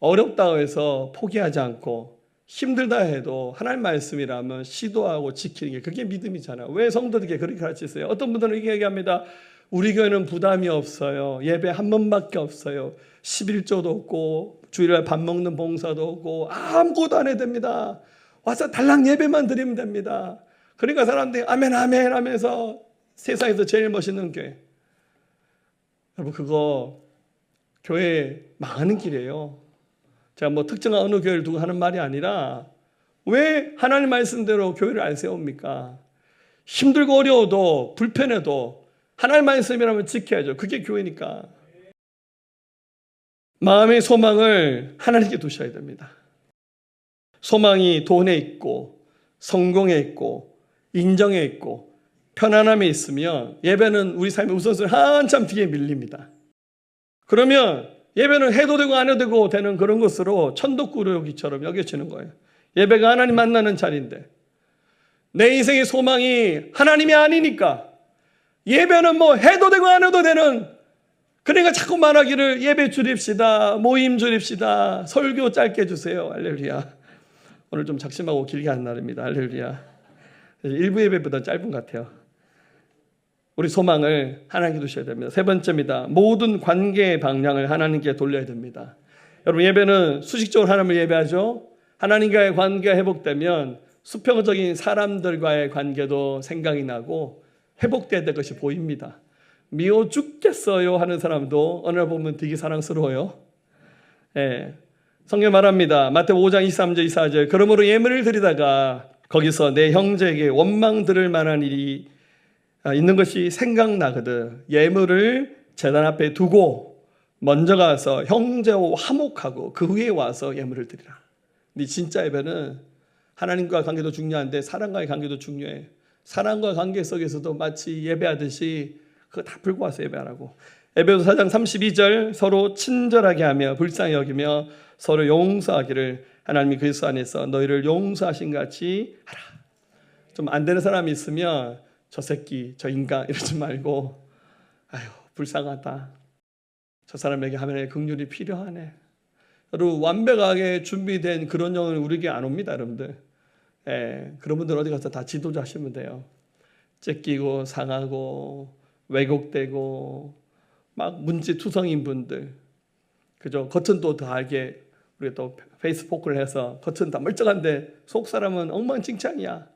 어렵다고 해서 포기하지 않고 힘들다 해도 하나님 말씀이라면 시도하고 지키는 게 그게 믿음이잖아요. 왜 성도들에게 그렇게 가르치세요? 어떤 분들은 이렇게 얘기합니다. 우리 교회는 부담이 없어요. 예배 한 번밖에 없어요. 11조도 없고 주일날 밥 먹는 봉사도 없고 아무것도 안 해도 됩니다. 와서 달랑 예배만 드리면 됩니다. 그러니까 사람들이 아멘 아멘 하면서 세상에서 제일 멋있는 교회. 여러분 그거 교회 망하는 길이에요. 제가 뭐 특정한 어느 교회를 두고 하는 말이 아니라 왜 하나님 말씀대로 교회를 안 세웁니까? 힘들고 어려워도 불편해도 하나님 말씀이라면 지켜야죠. 그게 교회니까. 마음의 소망을 하나님께 두셔야 됩니다. 소망이 돈에 있고 성공에 있고 인정에 있고 편안함에 있으면 예배는 우리 삶의 우선순위 한참 뒤에 밀립니다. 그러면 예배는 해도 되고 안 해도 되고 되는 그런 것으로 천덕꾸러기처럼 여겨지는 거예요. 예배가 하나님 만나는 자리인데 내 인생의 소망이 하나님이 아니니까 예배는 뭐 해도 되고 안 해도 되는, 그러니까 자꾸 말하기를 예배 줄입시다, 모임 줄입시다, 설교 짧게 해주세요. 할렐루야. 오늘 좀 작심하고 길게 한 날입니다. 할렐루야. 일부 예배보다 짧은 것 같아요. 우리 소망을 하나님께 두셔야 됩니다. 세 번째입니다. 모든 관계의 방향을 하나님께 돌려야 됩니다. 여러분 예배는 수식적으로 하나님을 예배하죠. 하나님과의 관계가 회복되면 수평적인 사람들과의 관계도 생각이 나고 회복돼야 될 것이 보입니다. 미워 죽겠어요 하는 사람도 어느 날 보면 되게 사랑스러워요. 예. 성경 말합니다. 마태복음 5장 23절 24절. 그러므로 예물을 드리다가 거기서 내 형제에게 원망 들을 만한 일이 있는 것이 생각나거든. 예물을 제단 앞에 두고 먼저 가서 형제와 화목하고 그 후에 와서 예물을 드리라. 근데 진짜 예배는 하나님과 관계도 중요한데 사람과의 관계도 중요해. 사람과 관계 속에서도 마치 예배하듯이 그거 다 풀고 와서 예배하라고. 에베소서 4장 32절 서로 친절하게 하며 불쌍히 여기며 서로 용서하기를 하나님이 그리스도 안에서 너희를 용서하신 같이 하라. 좀 안 되는 사람이 있으면 저 새끼, 저 인간 이러지 말고 아유 불쌍하다. 저 사람에게 하나님의 긍휼이 필요하네. 여러분 완벽하게 준비된 그런 영은 우리에게 안 옵니다, 여러분들. 예, 그런 분들 어디 가서 다 지도자 하시면 돼요. 째끼고 상하고 왜곡되고 막 문제투성인 분들, 그죠? 겉은 또 다 알게 우리가 또 페이스포크를 해서 겉은 다 멀쩡한데 속 사람은 엉망진창이야.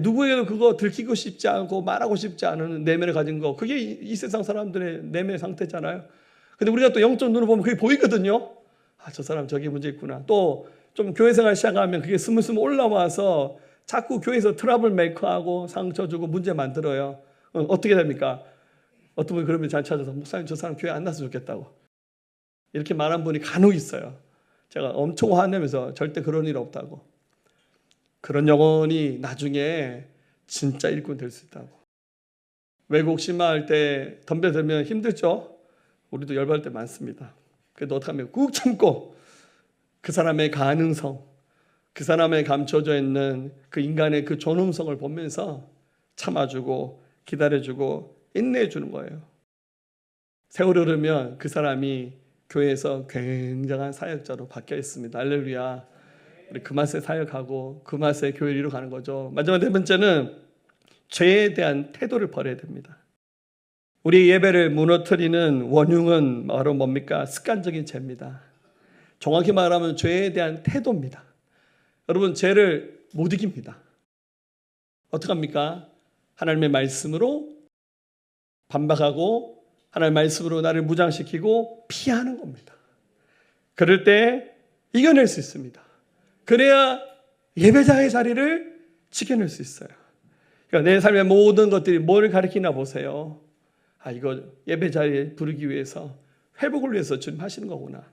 누구에게도 그거 들키고 싶지 않고 말하고 싶지 않은 내면을 가진 거, 그게 이 세상 사람들의 내면의 상태잖아요. 근데 우리가 또 영적 눈으로 보면 그게 보이거든요. 아, 저 사람 저기 문제 있구나. 또 좀 교회 생활 시작하면 그게 스물스물 올라와서 자꾸 교회에서 트러블 메이커하고 상처 주고 문제 만들어요. 어떻게 됩니까? 어떤 분이 그러면 잘 찾아서 목사님 저 사람 교회 안 났으면 좋겠다고 이렇게 말한 분이 간혹 있어요. 제가 엄청 화내면서 절대 그런 일 없다고. 그런 영혼이 나중에 진짜 일꾼 될 수 있다고. 왜곡 심화할 때 덤벼들면 힘들죠. 우리도 열받을 때 많습니다. 그래도 어떻게 하면 꾹 참고 그 사람의 가능성, 그 사람의 감춰져 있는 그 인간의 그 존엄성을 보면서 참아주고 기다려주고 인내해주는 거예요. 세월이 흐르면 그 사람이 교회에서 굉장한 사역자로 바뀌어 있습니다. 할렐루야. 우리 그 맛에 사역하고 그 맛에 교회를 이루어가는 거죠. 마지막 네 번째는 죄에 대한 태도를 버려야 됩니다. 우리 예배를 무너뜨리는 원흉은 바로 뭡니까? 습관적인 죄입니다. 정확히 말하면 죄에 대한 태도입니다. 여러분 죄를 못 이깁니다. 어떻게 합니까? 하나님의 말씀으로 반박하고 하나님의 말씀으로 나를 무장시키고 피하는 겁니다. 그럴 때 이겨낼 수 있습니다. 그래야 예배자의 자리를 지켜낼 수 있어요. 그러니까 내 삶의 모든 것들이 뭘 가리키나 보세요. 아, 이거 예배자리에 부르기 위해서 회복을 위해서 주님 하시는 거구나.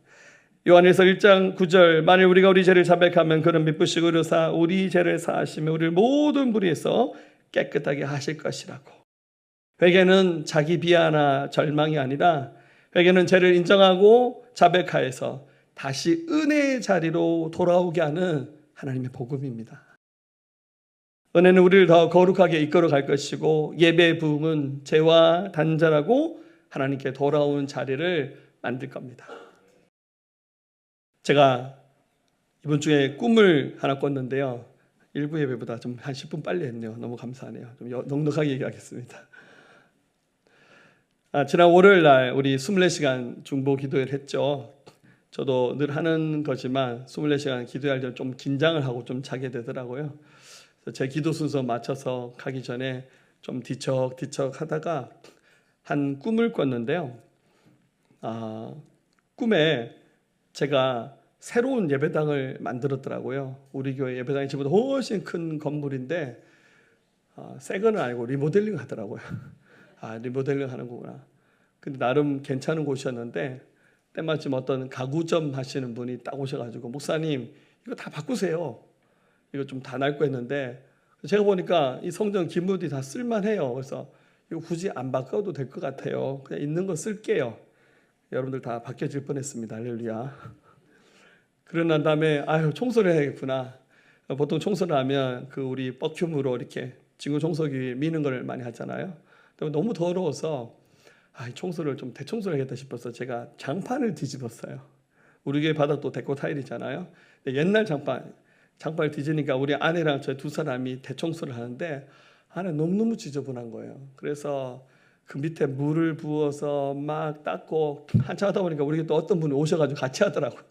요한일서 1장 9절 만일 우리가 우리 죄를 자백하면 그는 미쁘시고 의로사 우리 죄를 사하시며 우리를 모든 불의에서 깨끗하게 하실 것이라고. 회개는 자기 비하나 절망이 아니라 회개는 죄를 인정하고 자백하여서 다시 은혜의 자리로 돌아오게 하는 하나님의 복음입니다. 은혜는 우리를 더 거룩하게 이끌어 갈 것이고 예배의 부흥은 죄와 단절하고 하나님께 돌아오는 자리를 만들 겁니다. 제가 이번 주에 꿈을 하나 꿨는데요. 일부 예배보다 좀 한 10분 빨리 했네요. 너무 감사하네요. 좀 넉넉하게 얘기하겠습니다. 지난 월요일 날 우리 24시간 중보 기도회를 했죠. 저도 늘 하는 거지만 24시간 기도할 때 좀 긴장을 하고 좀 자게 되더라고요. 그래서 제 기도 순서 맞춰서 가기 전에 좀 뒤척뒤척 하다가 한 꿈을 꿨는데요. 꿈에 제가 새로운 예배당을 만들었더라고요. 우리 교회 예배당이 지금보다 훨씬 큰 건물인데 새 거는 아니고 리모델링 하더라고요. 리모델링 하는 거구나. 근데 나름 괜찮은 곳이었는데 때마침 어떤 가구점 하시는 분이 딱 오셔가지고 목사님 이거 다 바꾸세요. 이거 좀 다 낡고 했는데 제가 보니까 이 성전 기물이 다 쓸만해요. 그래서 이거 굳이 안 바꿔도 될 것 같아요. 그냥 있는 거 쓸게요. 여러분들 다 바뀌어질 뻔했습니다. 할렐루야. 그러고 난 다음에 청소를 해야겠구나. 보통 청소를 하면 그 우리 버큐으로 이렇게 진구 청소기 미는 걸 많이 하잖아요. 너무 더러워서 청소를 좀 대청소를 해야겠다 싶어서 제가 장판을 뒤집었어요. 우리 교회 바닥도 데코 타일이잖아요. 옛날 장판을 뒤지니까 우리 아내랑 저희 두 사람이 대청소를 하는데 안에 너무너무 지저분한 거예요. 그래서 그 밑에 물을 부어서 막 닦고 한참 하다 보니까 우리 또 어떤 분이 오셔가지고 같이 하더라고요.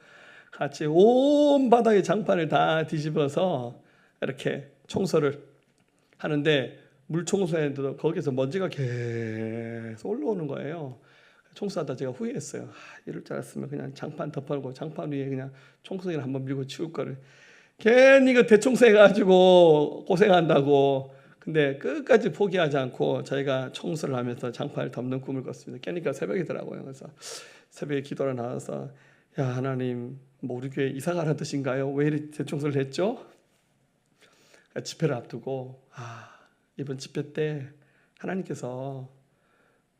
같이 온 바닥에 장판을 다 뒤집어서 이렇게 청소를 하는데 물 청소했는데도 거기서 먼지가 계속 올라오는 거예요. 청소하다 제가 후회했어요. 이럴 줄 알았으면 그냥 장판 덮어놓고 장판 위에 그냥 청소기를 한번 밀고 치울 거를. 괜히 그 대청소해가지고 고생한다고. 근데 끝까지 포기하지 않고 저희가 청소를 하면서 장판을 덮는 꿈을 꿨습니다. 깨니까 새벽이더라고요. 그래서 새벽에 기도를 나와서 야 하나님, 뭐 우리 교회 이사 가라는 뜻인가요? 왜 이렇게 대청소를 했죠? 집회를 앞두고 이번 집회 때 하나님께서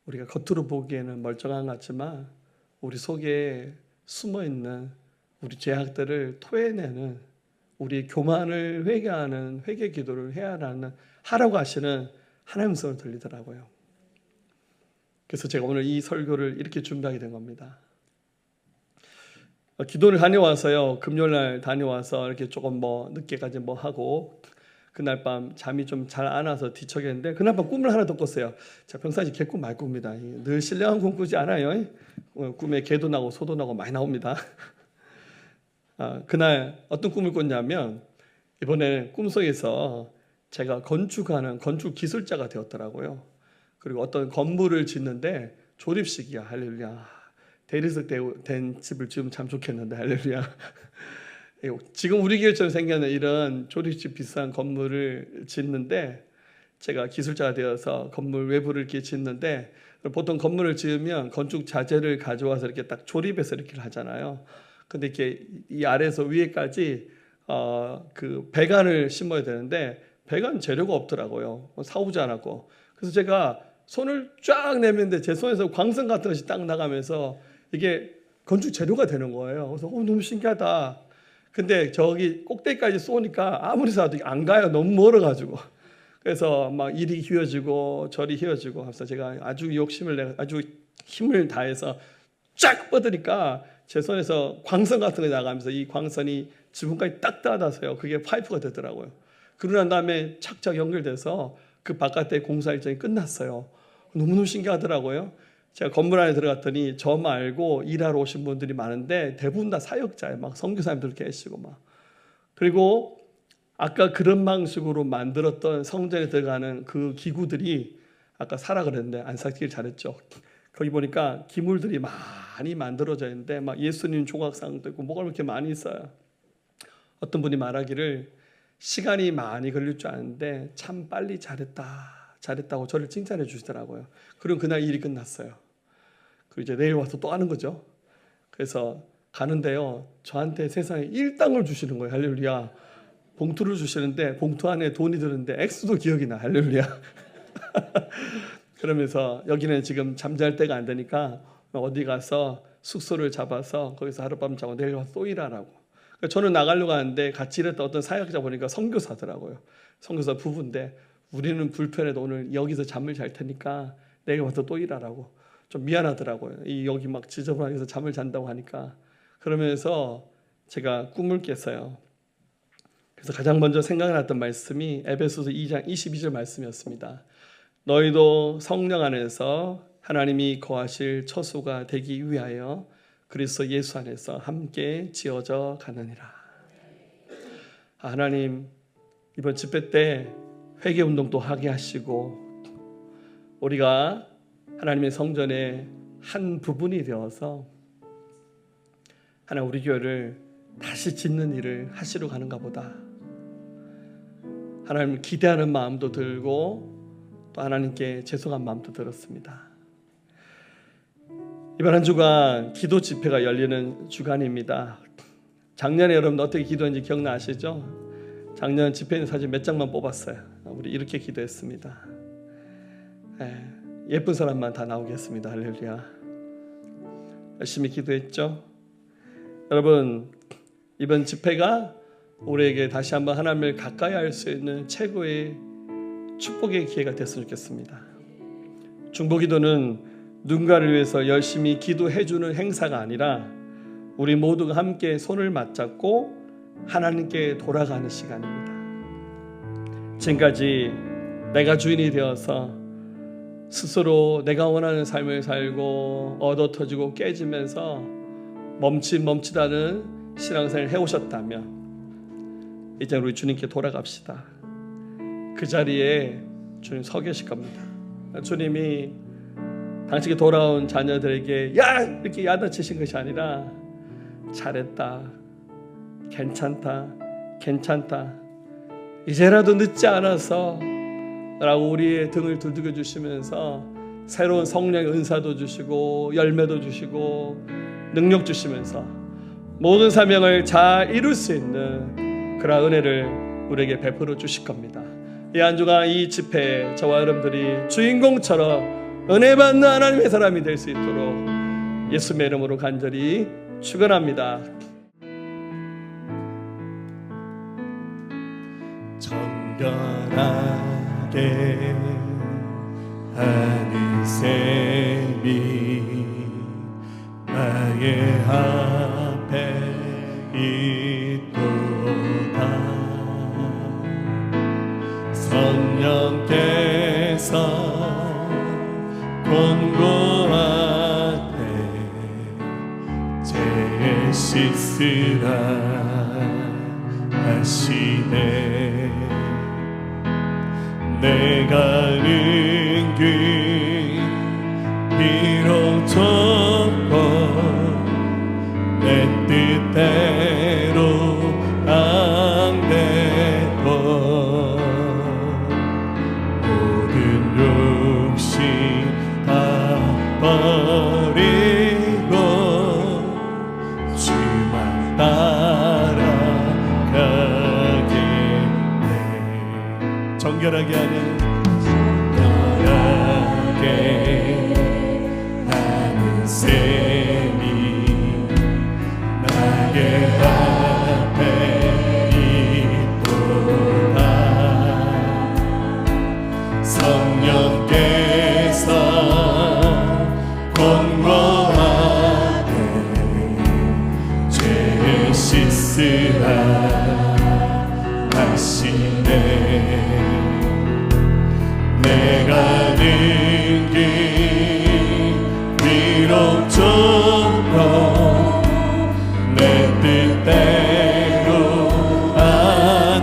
우리가 겉으로 보기에는 멀쩡한 것 같지만 우리 속에 숨어있는 우리 죄악들을 토해내는 우리 교만을 회개하는 회개 기도를 하라고 하시는 하나님 음성을 들리더라고요. 그래서 제가 오늘 이 설교를 이렇게 준비하게 된 겁니다. 기도를 다녀와서요, 금요일날 다녀와서 이렇게 조금 늦게까지 하고 그날 밤 잠이 좀 잘 안 와서 뒤척였는데 그날 밤 꿈을 하나 더 꿨어요. 제가 평상시 개꿈 많이 꿉니다. 늘 신령한 꿈 꾸지 않아요. 꿈에 개도 나고 소도 나고 많이 나옵니다. 그날 어떤 꿈을 꿨냐면 이번에 꿈속에서 제가 건축하는 건축 기술자가 되었더라고요. 그리고 어떤 건물을 짓는데 조립식이야. 할렐루야. 대리석 된 집을 지으면 참 좋겠는데 할렐루야. 지금 우리 교회처럼 생겨는 이런 조립식 비싼 건물을 짓는데 제가 기술자가 되어서 건물 외부를 이렇게 짓는데 보통 건물을 지으면 건축 자재를 가져와서 이렇게 딱 조립해서 이렇게 하잖아요. 근데 이렇게 이 아래에서 위에까지 그 배관을 심어야 되는데 배관 재료가 없더라고요. 사오지 않았고. 그래서 제가 손을 쫙 내밀는데 제 손에서 광선 같은 것이 딱 나가면서 이게 건축 재료가 되는 거예요. 그래서 너무 신기하다. 근데 저기 꼭대기까지 쏘니까 아무리 쏴도 안 가요. 너무 멀어가지고. 그래서 막 이리 휘어지고 저리 휘어지고 하면서 제가 아주 아주 힘을 다해서 쫙 뻗으니까 제 손에서 광선 같은 게 나가면서 이 광선이 지붕까지 딱 닿아서요. 그게 파이프가 되더라고요. 그러고 난 다음에 착착 연결돼서 그 바깥에 공사 일정이 끝났어요. 너무너무 신기하더라고요. 제가 건물 안에 들어갔더니 저 말고 일하러 오신 분들이 많은데 대부분 다 사역자예요. 막 선교사님들 계시고 막. 그리고 아까 그런 방식으로 만들었던 성전에 들어가는 그 기구들이 아까 사라 그랬는데 안 사길 잘했죠. 거기 보니까 기물들이 많이 만들어져 있는데 막 예수님 조각상도 있고 뭐가 이렇게 많이 있어요. 어떤 분이 말하기를 시간이 많이 걸릴 줄 아는데 참 빨리 잘했다고 저를 칭찬해 주시더라고요. 그럼 그날 일이 끝났어요. 그리고 이제 내일 와서 또 하는 거죠. 그래서 가는데요, 저한테 세상에 1당을 주시는 거예요. 할렐루야. 봉투를 주시는데 봉투 안에 돈이 드는데 액수도 기억이 나. 할렐루야. 그러면서 여기는 지금 잠잘 때가 안 되니까 어디 가서 숙소를 잡아서 거기서 하룻밤 자고 내일 와서 또 일하라고. 저는 나가려고 하는데 같이 일했던 어떤 사역자 보니까 선교사더라고요. 선교사 부부인데 우리는 불편해도 오늘 여기서 잠을 잘 테니까 내일 와서 또 일하라고. 좀 미안하더라고요. 여기 막 지저분하게 해서 잠을 잔다고 하니까. 그러면서 제가 꿈을 깼어요. 그래서 가장 먼저 생각났던 말씀이 에베소서 2장 22절 말씀이었습니다. 너희도 성령 안에서 하나님이 거하실 처소가 되기 위하여 그리스도 예수 안에서 함께 지어져 가느니라. 하나님, 이번 집회 때 회개 운동도 하게 하시고 우리가 하나님의 성전의 한 부분이 되어서 하나님 우리 교회를 다시 짓는 일을 하시러 가는가 보다. 하나님을 기대하는 마음도 들고 또 하나님께 죄송한 마음도 들었습니다. 이번 한 주간 기도 집회가 열리는 주간입니다. 작년에 여러분 어떻게 기도했는지 기억나시죠? 작년 집회 사진 몇 장만 뽑았어요. 우리 이렇게 기도했습니다. 예쁜 사람만 다 나오겠습니다. 할렐루야. 열심히 기도했죠? 여러분, 이번 집회가 우리에게 다시 한번 하나님을 가까이 할 수 있는 최고의 축복의 기회가 됐으면 좋겠습니다. 중보기도는 누군가를 위해서 열심히 기도해주는 행사가 아니라 우리 모두가 함께 손을 맞잡고 하나님께 돌아가는 시간입니다. 지금까지 내가 주인이 되어서 스스로 내가 원하는 삶을 살고 얻어터지고 깨지면서 멈칫멈칫하는 신앙생활을 해오셨다면 이제 우리 주님께 돌아갑시다. 그 자리에 주님 서 계실 겁니다. 주님이 당신이 돌아온 자녀들에게 야! 이렇게 야단치신 것이 아니라 잘했다, 괜찮다, 괜찮다, 이제라도 늦지 않아서 라고 우리의 등을 두들겨 주시면서 새로운 성령의 은사도 주시고 열매도 주시고 능력 주시면서 모든 사명을 잘 이룰 수 있는 그런 은혜를 우리에게 베풀어 주실 겁니다. 이 한 주간 이 집회에 저와 여러분들이 주인공처럼 은혜 받는 하나님의 사람이 될 수 있도록 예수님의 이름으로 간절히 축원합니다. 정결하게 하는 셈이 나의 앞에 있도다. 성령께서 권고하되 죄 씻으라 하시네. 내가 은근 비록 좁고 내 뜻대로 안 되고 모든 욕심 다 버리고 주만 따라가겠네. 정결하게 하는 하는 셈이 나의 앞에 있도다. 성령께서 권고하되 죄 씻으라 하시네. 내가 능히 비록 좁고 내 뜻대로 안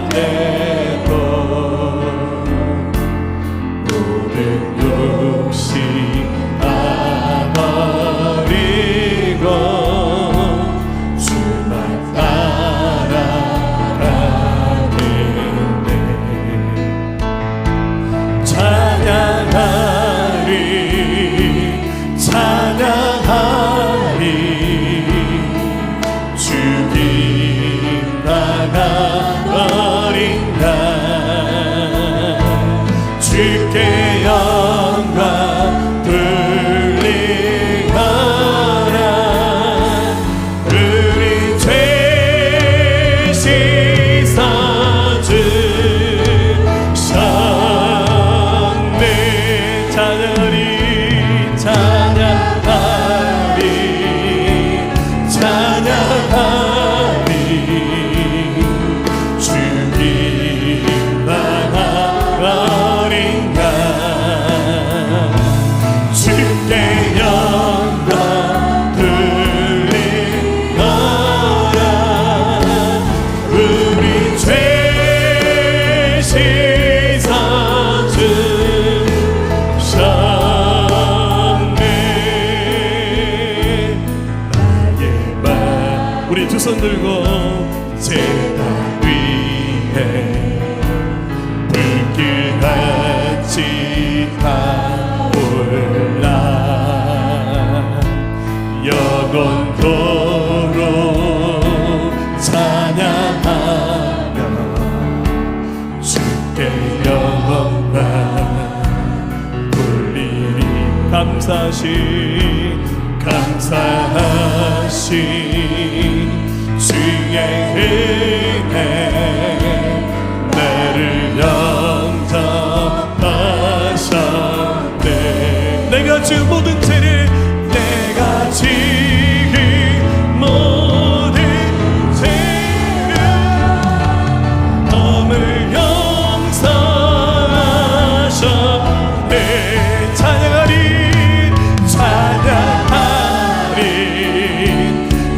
되고 모든 욕심 다 버리고 주만 따라가겠네. 찬양하리 찬양하리 죽임당한 어린 양 주께 영광 돌리거라. 우리 죄 씻어주셨네. 찬양하리 찬양하리 찬양하리 죽임당한 어린 양 주께 영광 돌리거라. 우리 죄 씻어주셨네. 나의 말 우리 두 손 들고 제단 위에 불길같이 타올라 영원토록 찬양하며 주께 영광 돌리리. 감사하시 주의 은혜 나를 영접하셨네. 내가 지은 모든 죄를 내가 지은 모든 죄를 허물 용서하셨네. 찬양하리 찬양하리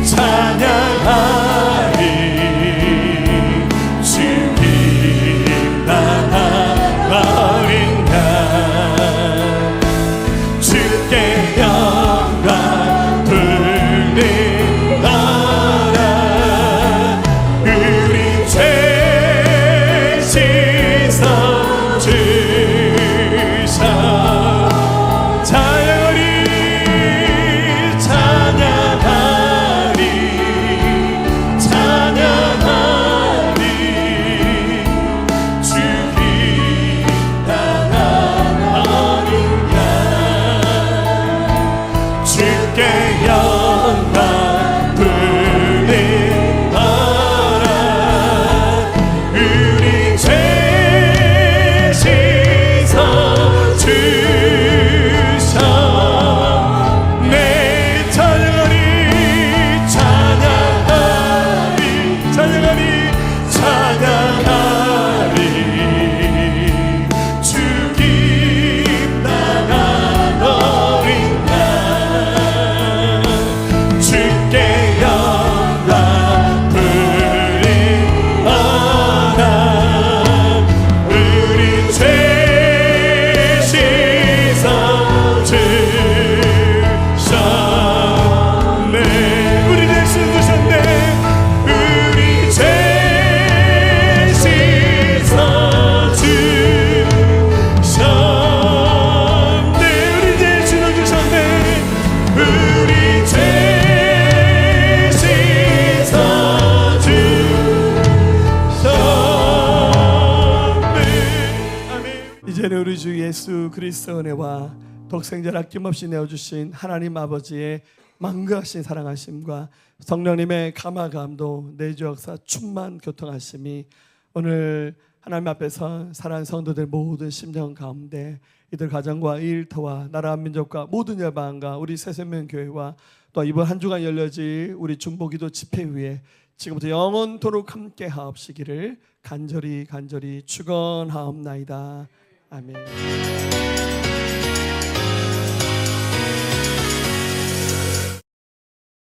찬양하리 죽임당한 어린 양 주께 예수 그리스도 은혜와 독생자를 아낌없이 내어주신 하나님 아버지의 만거하신 사랑하심과 성령님의 감화감도 내주 역사 충만 교통하심이 오늘 하나님 앞에서 사랑하는 성도들 모든 심령 가운데 이들 가정과 일터와 나라 민족과 모든 열방과 우리 새생명교회와 또 이번 한 주간 열려질 우리 중보기도 집회 위에 지금부터 영원토록 함께 하옵시기를 간절히 축원하옵나이다. 아멘.